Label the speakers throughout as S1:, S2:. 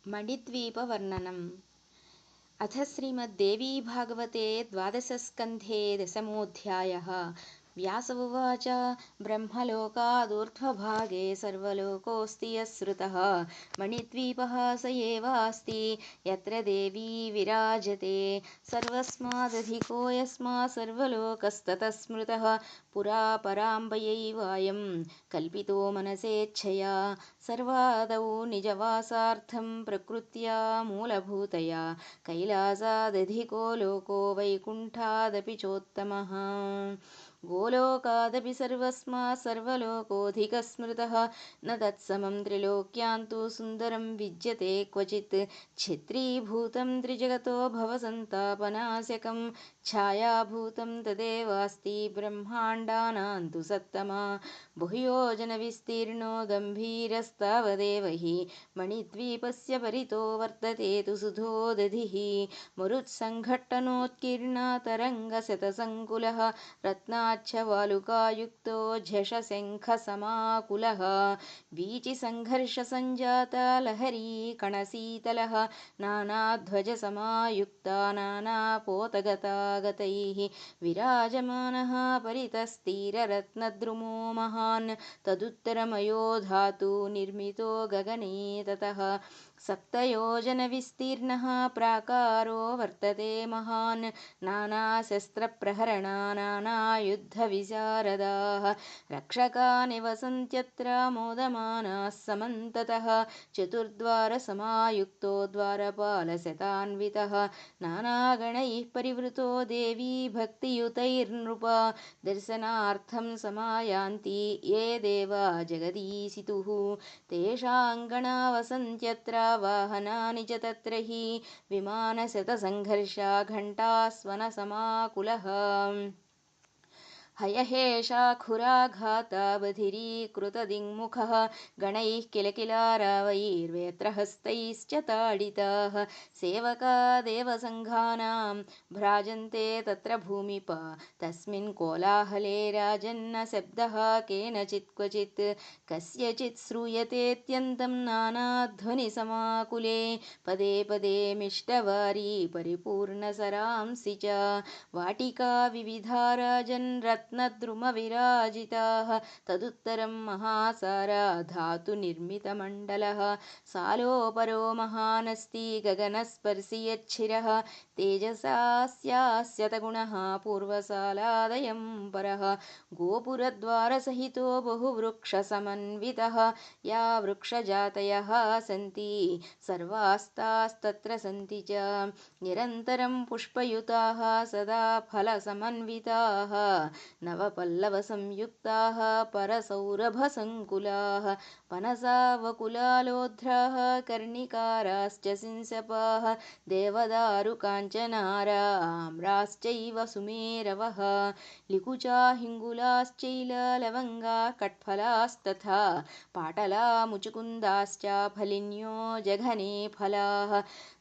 S1: मणिद्वीपवर्णनम्। अथ श्रीमद्देवी भागवते द्वादशस्कन्धे दशमोऽध्यायः। व्यास उवाच ब्रह्मलोकादूर्ध्वभागे सर्वलोकोऽस्ति यः श्रुतः मणिद्वीपः स एवास्ति यत्र देवी विराजते सर्वस्मादधिको यस्मात् सर्वलोकस्ततः स्मृतः पुरा पराम्बयैवायं कल्पितो मनसेच्छया सर्वादौ निजवासार्थं प्रकृत्या मूलभूतया कैलासादधिको लोको वैकुण्ठादपि चोत्तमः गोलोकादपि सर्वस्मात् सर्वलोकोऽधिकः स्मृतः न तत्समं त्रिलोक्यान्तु सुन्दरं विद्यते क्वचित् छिद्रीभूतं त्रिजगतो भवसन्तापनाशकं छायाभूतं तदेवास्ति ब्रह्माण्डानां तु सत्तमा बहुयोजनविस्तीर्णो गम्भीरस्तावदेव हि मणिद्वीपस्य परितो वर्तते तु सुधोदधिः मरुत्सङ्घट्टनोत्कीर्णा तरङ्गशतसङ्कुलः रत्नाच्छवालुकायुक्तो झषशङ्खसमाकुलः वीचिसङ्घर्षसञ्जाता लहरी कणशीतलः नानाध्वजसमायुक्ता नानापोतगतागतैः विराजमानः परितस्थिररत्नद्रुमो महान् तदुत्तरमयो धातु निर्मितो गगने ततः सप्तयोजनविस्तीर्णः प्राकारो वर्तते महान् नानाशस्त्रप्रहरणा नानायुद्धविशारदाः रक्षका निवसन्त्यत्र मोदमानाः समन्ततः चतुर्द्वारसमायुक्तो द्वारपालशतान्वितः नानागणैः परिवृतो देवी भक्तियुतैर्नृप दर्शनार्थं समायान्ति ये देवा जगदीशितुः तेषाङ्गणा वसन्त्यत्र वाहनानि च तत्र हि विमानशतसङ्घर्षा घण्टास्वनसमाकुलः हयहेशाखुराघाता बधिरीकृतदिङ्मुखः गणैः किलकिलारावैर्वेत्रहस्तैश्च ताडिताः सेवका देवसङ्घानां भ्राजन्ते तत्र भूमिपा तस्मिन् कोलाहले राजन्न शब्दः केनचित् क्वचित् कस्यचित् श्रूयतेऽत्यन्तं नानाध्वनिसमाकुले पदे पदे मिष्टवारी परिपूर्णसरांसि च वाटिका विविधा राजन् रत्नद्रुमविराजिताः तदुत्तरं महासारा धातुनिर्मितमण्डलः सालोपरो महानस्ति गगनस्पर्शि यच्छिरः तेजसास्यास्यतगुणः पूर्वसालादयं परः गोपुरद्वारसहितो बहुवृक्षसमन्वितः या वृक्षजातयः सन्ति सर्वास्तास्तत्र सन्ति च निरन्तरं पुष्पयुताः सदा फलसमन्विताः नवपल्लवसंयुक्ताः परसौरभसङ्कुलाः पनसावकुलालोध्राः कर्णिकाराश्च सिंसपाः देवदारुकाञ्चनाराम्राश्चैव सुमेरवः लिकुचाहिङ्गुलाश्चैल लवङ्गाः कट्फलास्तथा पाटला मुचुकुन्दाश्च फलिन्यो जघने फलाः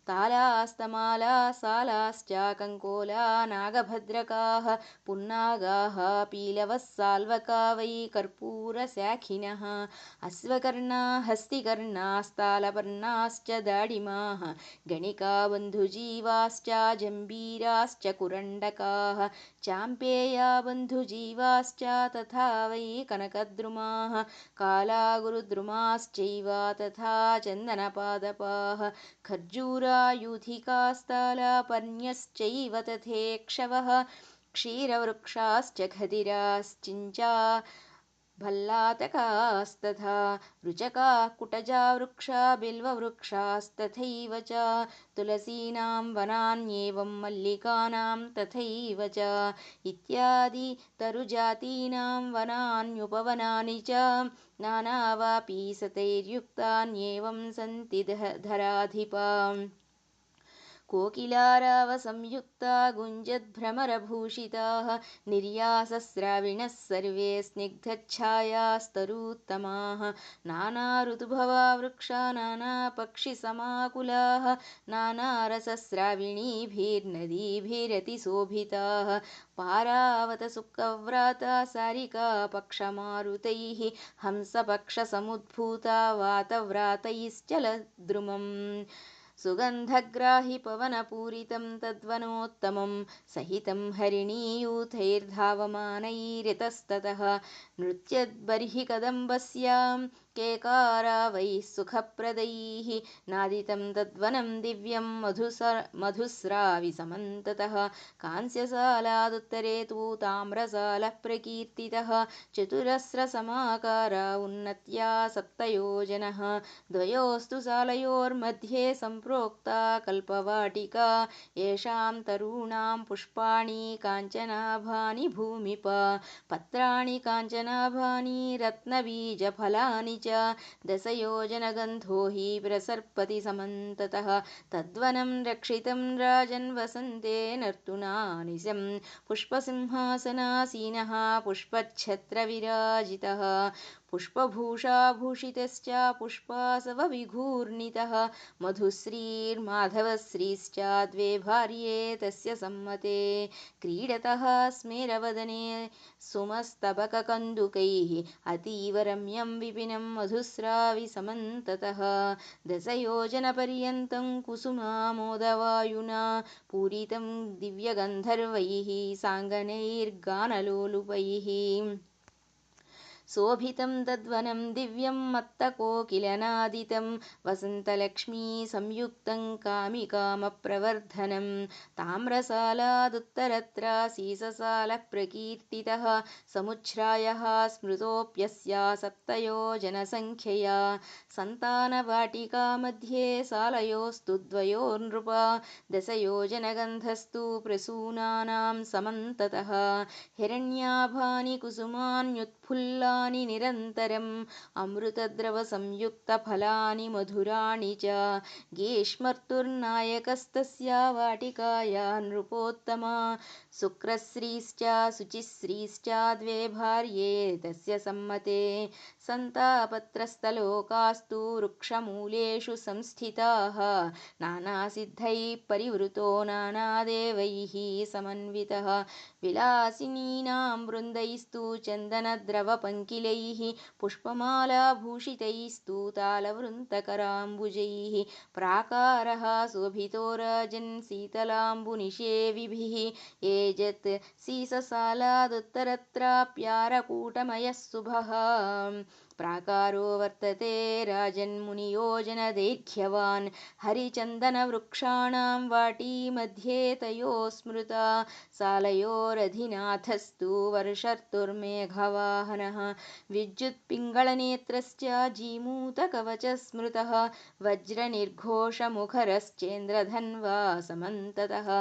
S1: तालास्तमालासालाश्च कङ्कोला नागभद्रकाः पुन्नागाः पीलवः साल्वका वै कर्पूरशाखिनः अश्वकर्णा हस्तिकर्णास्तालपर्णाश्च दाडिमाः गणिकाबन्धुजीवाश्च जम्बीराश्च कुरण्डकाः चाम्पेया बन्धुजीवाश्च तथा वै कनकद्रुमाः कालागुरुद्रुमाश्चैव तथा चन्दनपादपाः खर्जूरायुधिकास्तालापर्ण्यश्चैव तथेक्षवः क्षीरवृक्षाश्च खदिराश्चिञ्चा भल्लातकास्तथा रुचकाः कुटजावृक्षा बिल्ववृक्षास्तथैव च तुलसीनां वनान्येवं मल्लिकानां तथैव च इत्यादि तरुजातीनां वनान्युपवनानि च नानावापीसतैर्युक्तान्येवं सन्ति धराधिपा कोकिलारावसंयुक्ता गुञ्जद्भ्रमरभूषिताः निर्यासस्राविणः सर्वे स्निग्धच्छायास्तरूत्तमाः नानाऋतुभवा वृक्षा नानापक्षिसमाकुलाः नानारसस्राविणीभिर्नदीभिरतिशोभिताः पारावतसुखव्राता सारिका पक्षमारुतैः हंसपक्षसमुद्भूता वातव्रातैश्चलद्रुमम् सुगन्धग्राहि पवनपूरितं तद्वनोत्तमं सहितं हरिणीयूथैर्धावमानैरितस्ततः नृत्यद्बर्हि कदम्बस्यां केकारावैः सुखप्रदैः नादितं तद्वनं दिव्यं मधुस्राविसमन्ततः कांस्यसालादुत्तरे तु ताम्रसालः प्रकीर्तितः चतुरस्रसमाकारा उन्नत्या सप्तयोजनः द्वयोस्तु सालयोर्मध्ये सम्प्रोक्ता कल्पवाटिका येषां तरूणां पुष्पाणि काञ्चनाभानि भूमिप पत्राणि काञ्चनाभानि रत्नबीजफलानि च दशयोजनगन्धो हि प्रसर्पति समन्ततः तद्वनं रक्षितं राजन् वसन्ते नर्तुनानिशं पुष्पसिंहासनासीनः पुष्पच्छत्रविराजितः पुष्पभूषाभूषितश्च पुष्पासवविघूर्णितः मधुश्रीर्माधवश्रीश्च द्वे भार्ये तस्य सम्मते क्रीडतः स्मेरवदने सुमस्तबककन्दुकैः अतीव रम्यं विपिनं मधुस्राविसमन्ततः दशयोजनपर्यन्तं कुसुमामोदवायुना पूरितं दिव्यगन्धर्वैः साङ्गनैर्गानलोलुपैः शोभितं तद्वनं दिव्यं मत्तकोकिलनादितं वसन्तलक्ष्मी संयुक्तं कामिकामप्रवर्धनं ताम्रसालादुत्तरत्र सीससालः प्रकीर्तितः समुच्छ्रायः स्मृतोऽप्यस्या सप्तयोजनसङ्ख्यया सन्तानवाटिका मध्ये सालयोस्तु द्वयोर्नृप दशयोजनगन्धस्तु प्रसूनानां समन्ततः हिरण्याभानि कुसुमान्युत्फुल्ला निरन्तरम् अमृतद्रवसंयुक्तफलानि मधुराणि च ग्रीष्मर्तुर्नायकस्तस्या वाटिकाया नृपोत्तमा शुक्रश्रीश्च शुचिश्रीश्च द्वे भार्ये तस्य सम्मते सन्तापत्रस्तलोकास्तु वृक्षमूलेषु संस्थिताः नानासिद्धैः परिवृतो नानादेवैः समन्वितः विलासिनीनां वृन्दैस्तु चन्दनद्रवपङ्किलैः पुष्पमालाभूषितैस्तु तालवृन्तकराम्बुजैः प्राकारः शोभितो राजन् शीतलाम्बुनिषेविभिः एजत् सीससालादुत्तरत्राप्यारकूटमयः शुभः प्राकारो वर्तते राजन्मुनियोजनदैर्घ्यवान् हरिचन्दनवृक्षाणां वाटी मध्ये तयोः स्मृता सालयोरधिनाथस्तु वर्षर्तुर्मेघवाहनः विद्युत्पिङ्गळनेत्रश्च जीमूतकवचः स्मृतः वज्रनिर्घोषमुखरश्चेन्द्रधन्वा समन्ततः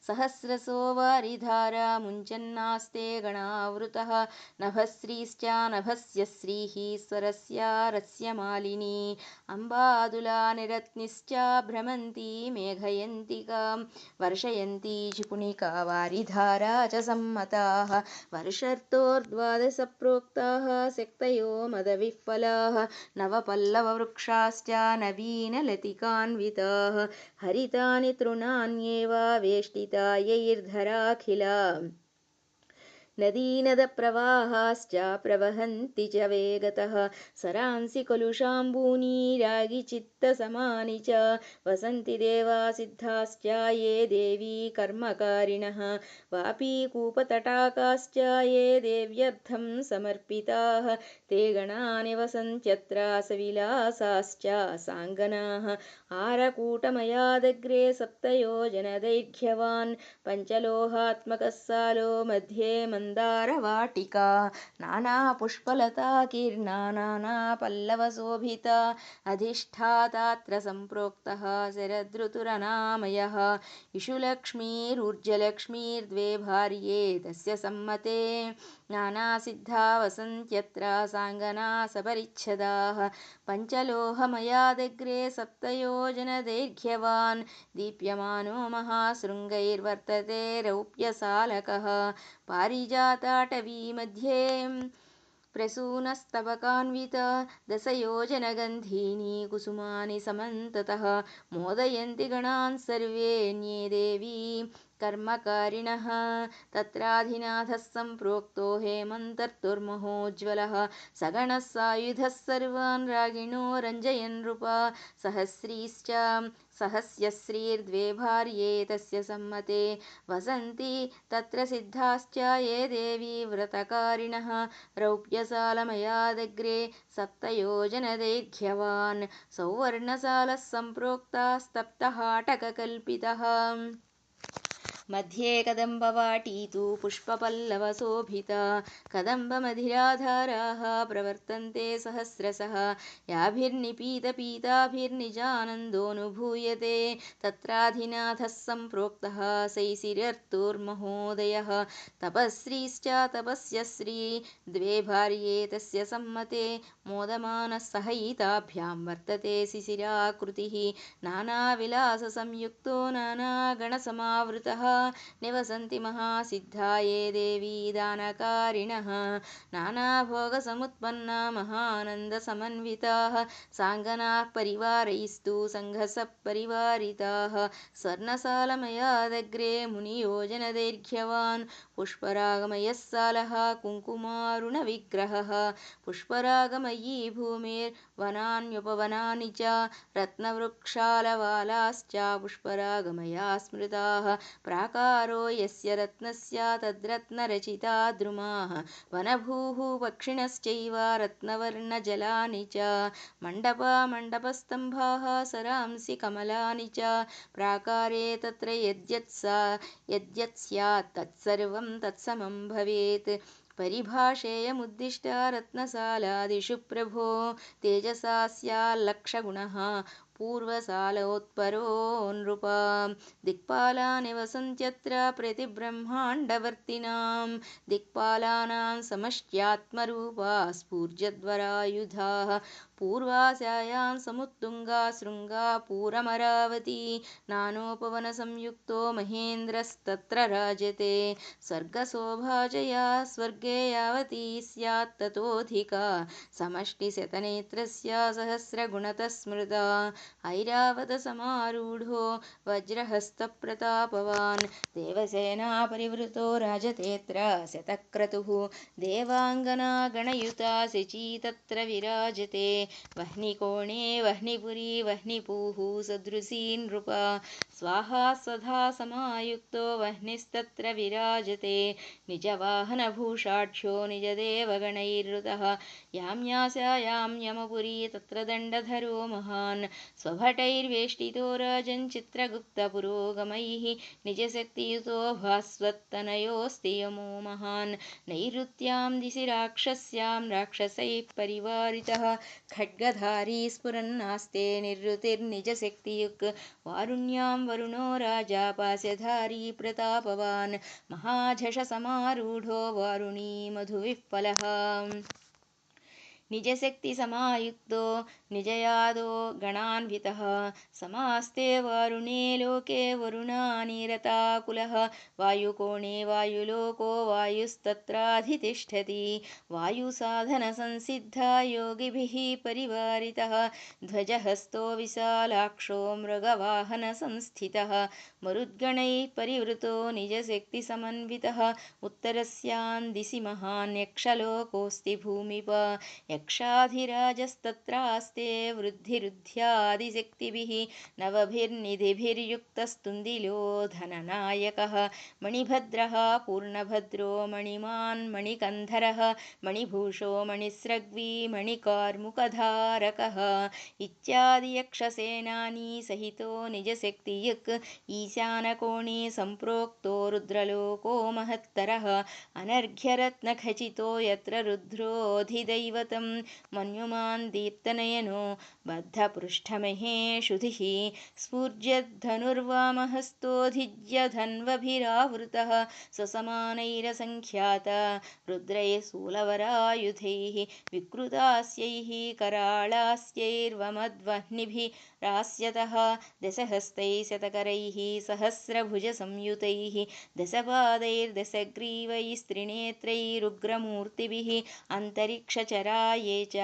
S1: सहस्रशो वारिधारा मुञ्चन्नास्ते गणावृतः नभश्रीश्च नभस्य श्रीः स्वरस्यारस्य मालिनी अम्बादुला निरत्निश्च भ्रमन्ती मेघयन्तिकां वर्षयन्ती जिपुणिका वारिधारा च सम्मताः वर्षर्तोर्द्वादशप्रोक्ताः शक्तयो मदविह्वलाः नवपल्लववृक्षाश्च नवीनलतिकान्विताः हरितानि तृणान्येव वेष्टितायैर्धराखिला नदीनदप्रवाहाश्च प्रवहन्ति च वेगतः सरांसि कलुषाम्बूनि रागिचित्तसमानि च वसन्ति देवासिद्धाश्च ये देवी कर्मकारिणः वापीकूपतटाकाश्च ये देव्यर्थं समर्पिताः ते गणा निवसन्त्यत्र सविलासाश्च साङ्गनाः आरकूटमयादग्रे सप्तयोजनदैर्घ्यवान् पञ्चलोहात्मकः सालो मध्ये मन्दारवाटिका नानापुष्पलताकीर्णा नानापल्लवशोभिता अधिष्ठातात्र सम्प्रोक्तः शरदृतुरनामयः इषुलक्ष्मीरुर्जलक्ष्मीर्द्वे भार्ये तस्य सम्मते नानासिद्धा वसन्त्यत्र साङ्गना सपरिच्छदाः पञ्चलोहमयादग्रे सप्तयोजनदैर्घ्यवान् दीप्यमानो महाशृङ्गैर्वर्तते रौप्यसालकः पारिजाताटवी मध्ये प्रसूनस्तबकान्वित दशयोजनगन्धीनि कुसुमानि समन्ततः मोदयन्ति गणान् सर्वेऽन्ये देवी कर्मकारिणः तत्राधिनाथः सम्प्रोक्तो हेमन्तर्तुर्महोज्ज्वलः सगणः सायुधः सर्वान् रागिणो रञ्जयन् नृपा सहस्रीश्च सहस्यश्रीर्द्वे भार्ये तस्य सम्मते वसन्ति तत्र सिद्धाश्च ये देवी व्रतकारिणः रौप्यसालमयादग्रे सप्तयोजनदैर्घ्यवान् सौवर्णसालः सम्प्रोक्तास्तप्तहाटककल्पितः मध्ये कदम्बवाटी तु पुष्पपल्लवशोभिता कदम्बमधिराधाराः प्रवर्तन्ते सहस्रशः याभिर्निपीतपीताभिर्निजानन्दोऽनुभूयते तत्राधिनाथः सम्प्रोक्तः शैशिरर्तुर्महोदयः तपस्श्रीश्च तपस्यश्री द्वे भार्ये तस्य सम्मते मोदमानः सहैताभ्यां वर्तते शिशिराकृतिः नानाविलाससंयुक्तो नानागणसमावृतः निवसन्ति महासिद्धा ये देवी दानकारिणः नानाभोगसमुत्पन्ना महानन्दसमन्विताः साङ्गनाः परिवारैस्तु सङ्घसपरिवारिताः स्वर्णसालमयादग्रे मुनियोजनदैर्घ्यवान् पुष्परागमयः सालः कुङ्कुमारुणविग्रहः पुष्परागमयी भूमिर्वनान्युपवनानि च रत्नवृक्षालवालाश्च पुष्परागमया स्मृताः प्राकारो यस्य रत्नस्य तद्रत्नरचिता द्रुमाः वनभूः पक्षिणश्चैव रत्नवर्णजलानि च मण्डपस्तम्भाः सरांसि कमलानि च प्राकारे तत्र यद्यत् स्यात् तत्सर्वं तत्समं भवेत् परिभाषेयमुद्दिष्टा रत्नसालादिषु प्रभो तेजसा स्याल्लक्षगुणः पूर्वसालोत्परो नृप दिक्पाला निवसन्त्यत्र प्रतिब्रह्माण्डवर्तिनां दिक्पालानां समष्ट्यात्मरूपा स्फूर्जद्वरायुधाः पूर्वास्यायां समुत्तुङ्गा शृङ्गा पूरमरावती नानोपवनसंयुक्तो महेन्द्रस्तत्र राजते स्वर्गशोभाजया स्वर्गे यावती स्यात् ततोऽधिका समष्टिशतनेत्रस्य सहस्रगुणतः स्मृता ऐरावतसमारूढो वज्रहस्तप्रतापवान् देवसेनापरिवृतो राजतेऽत्र शतक्रतुः देवाङ्गना गणयुता शची तत्र विराजते वह्निकोणे वह्निपुरी वह्निपूः सदृशी नृपा स्वाहा स्वधा समायुक्तो वह्निस्तत्र विराजते निजवाहनभूषाढ्यो निजदेवगणैर्वृतः याम्यास्यां यमपुरी तत्र दण्डधरो महान् स्वभटैर्वेष्टितो राजन् चित्रगुप्तपुरोगमैः निजशक्तियुतो भास्वत्तनयोऽस्ति यमो महान् नैऋत्यां दिशि राक्षस्यां राक्षसैः परिवारितः खड्गधारी स्फुरन्नास्ते निर्वृतिर्निजशक्तियुक् वारुण्यां वरुणो राजा पास्यधारी प्रतापवान् महाझषसमारूढो वारुणी मधुविह्वलः निजशक्तिसमायुक्तो निजयादो गणान्वितः समास्ते वारुणे लोके वरुणानिरताकुलः वायुकोणे वायुलोको वायुस्तत्राधितिष्ठति वायुसाधनसंसिद्धा योगिभिः परिवारितः ध्वजहस्तो विशालाक्षो मृगवाहनसंस्थितः मरुद्गणैः परिवृतो निजशक्तिसमन्वितः उत्तरस्यां दिशि महान् यक्षलोकोऽस्ति भूमिप यक्षाधिराजस्तत्रास्ते वृद्धिरुद्ध्यादिशक्तिभिः नवभिर्निधिभिर्युक्तस्तुन्दिलो धननायकः मणिभद्रः पूर्णभद्रो मणिमान् मणिकन्धरः मणिभूषो मणिस्रग्वी मणिकार्मुकधारकः इत्यादि यक्षसेनानी सहितो निजशक्तियुक् ईशानकोणे सम्प्रोक्तो रुद्रलोको महत्तरः अनर्घ्यरत्नखचितो यत्र रुद्रोऽधिदैवतं तं मन्युमान् दीप्तनयनो बद्धपृष्ठमहेषुधिः स्फूर्जद्धनुर्वामहस्तोऽधिज्यधन्वभिरावृतः ससमानैरसङ्ख्यात रुद्रैः शूलवरायुधैः विकृतास्यैः कराळास्यैर्वमद्वह्निभिरास्यतः दशहस्तैः शतकरैः सहस्रभुजसंयुतैः दशपादैर्दशग्रीवैस्त्रिनेत्रैरुग्रमूर्तिभिः अन्तरिक्षचरा ये च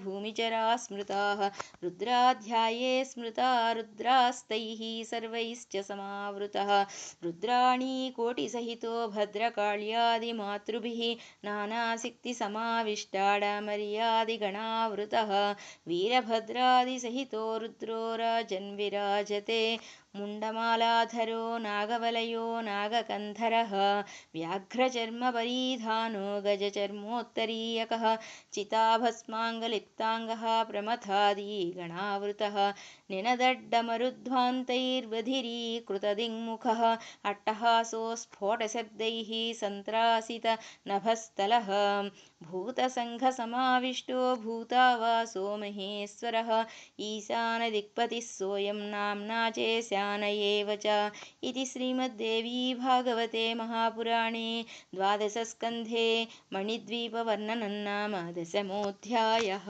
S1: भूमिचरा स्मृताः रुद्राध्याये स्मृता रुद्रास्तैः सर्वैश्च समावृतः रुद्राणी कोटिसहितो भद्रकाళ్यादिमातृभिः नानासिक्तिसमाविष्टाडमर्यादिगणावृतः वीरभद्रादिसहितो रुद्रो राजन्विराजते मुण्डमालाधरो नागवलयो नागकन्धरः व्याघ्रचर्मपरीधानो गजचर्मोत्तरीयकः चिताभस्माङ्गलिप्ताङ्गः प्रमथादिगणावृतः निनदड्डमरुध्वान्तैर्बधिरीकृतदिङ्मुखः अट्टहासो स्फोटशब्दैः सन्त्रासितनभस्तलः भूतसङ्घसमाविष्टो भूतावासो महेश्वरः ईशानदिक्पतिः सोऽयं नाम्ना चेशान एव च इति श्रीमद्देवी भागवते महापुराणे द्वादशस्कन्धे मणिद्वीपवर्णनं नाम 10मोऽध्यायः।